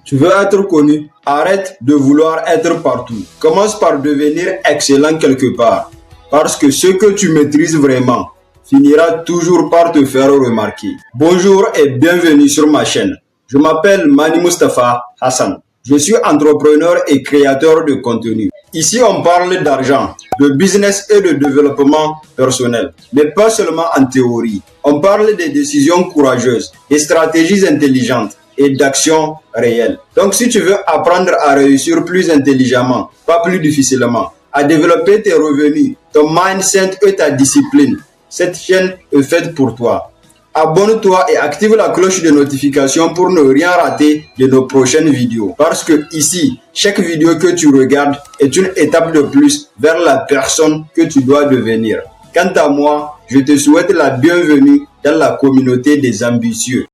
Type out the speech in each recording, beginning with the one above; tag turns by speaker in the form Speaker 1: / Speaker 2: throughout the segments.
Speaker 1: Tu veux être connu? Arrête de vouloir être partout. Commence par devenir excellent quelque part. Parce que ce que tu maîtrises vraiment finira toujours par te faire remarquer. Bonjour et bienvenue sur ma chaîne. Je m'appelle Mani Mustafa Hassan. Je suis entrepreneur et créateur de contenu. Ici, on parle d'argent, de business et de développement personnel. Mais pas seulement en théorie. On parle des décisions courageuses, des stratégies intelligentes et d'actions réelles. Donc, si tu veux apprendre à réussir plus intelligemment, pas plus difficilement, à développer tes revenus, ton mindset et ta discipline, cette chaîne est faite pour toi. Abonne-toi et active la cloche de notification pour ne rien rater de nos prochaines vidéos. Parce que ici, chaque vidéo que tu regardes est une étape de plus vers la personne que tu dois devenir. Quant à moi, je te souhaite la bienvenue dans la communauté des ambitieux.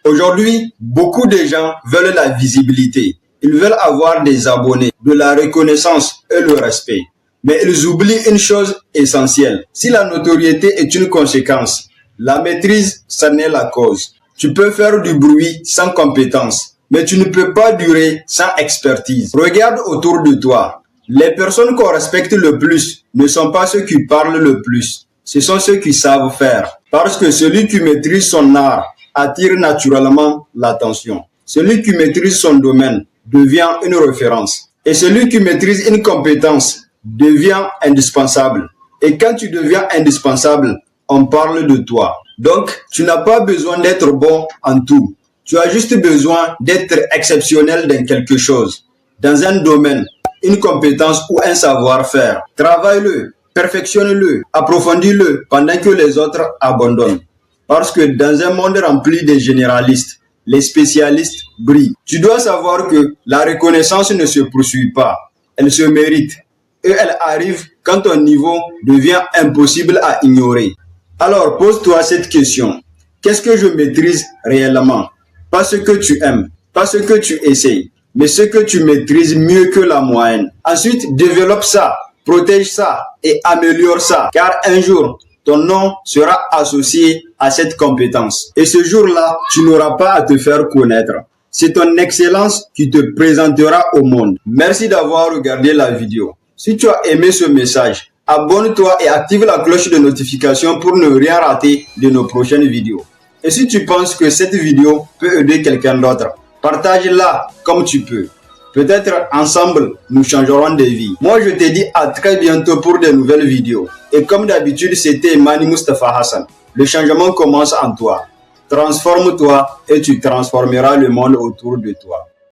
Speaker 1: Aujourd'hui, beaucoup de gens veulent la visibilité. Ils veulent avoir des abonnés, de la reconnaissance et le respect. Mais ils oublient une chose essentielle. Si la notoriété est une conséquence, la maîtrise, ça n'est la cause. Tu peux faire du bruit sans compétence, mais tu ne peux pas durer sans expertise. Regarde autour de toi. Les personnes qu'on respecte le plus ne sont pas ceux qui parlent le plus. Ce sont ceux qui savent faire. Parce que celui qui maîtrise son art attire naturellement l'attention. Celui qui maîtrise son domaine devient une référence. Et celui qui maîtrise une compétence devient indispensable. Et quand tu deviens indispensable, on parle de toi. Donc, tu n'as pas besoin d'être bon en tout. Tu as juste besoin d'être exceptionnel dans quelque chose, dans un domaine, une compétence ou un savoir-faire. Travaille-le, perfectionne-le, approfondis-le pendant que les autres abandonnent. Parce que dans un monde rempli de généralistes, les spécialistes brillent. Tu dois savoir que la reconnaissance ne se poursuit pas, elle se mérite. Et elle arrive quand ton niveau devient impossible à ignorer. Alors pose-toi cette question. Qu'est-ce que je maîtrise réellement? Pas ce que tu aimes, pas ce que tu essayes, mais ce que tu maîtrises mieux que la moyenne. Ensuite, développe ça, protège ça et améliore ça. Car un jour, ton nom sera associé à cette compétence. Et ce jour-là, tu n'auras pas à te faire connaître. C'est ton excellence qui te présentera au monde. Merci d'avoir regardé la vidéo. Si tu as aimé ce message, abonne-toi et active la cloche de notification pour ne rien rater de nos prochaines vidéos. Et si tu penses que cette vidéo peut aider quelqu'un d'autre, partage-la comme tu peux. Peut-être ensemble, nous changerons de vie. Moi, je te dis à très bientôt pour de nouvelles vidéos. Et comme d'habitude, c'était Mani Mustafa Hassan. Le changement commence en toi. Transforme-toi et tu transformeras le monde autour de toi.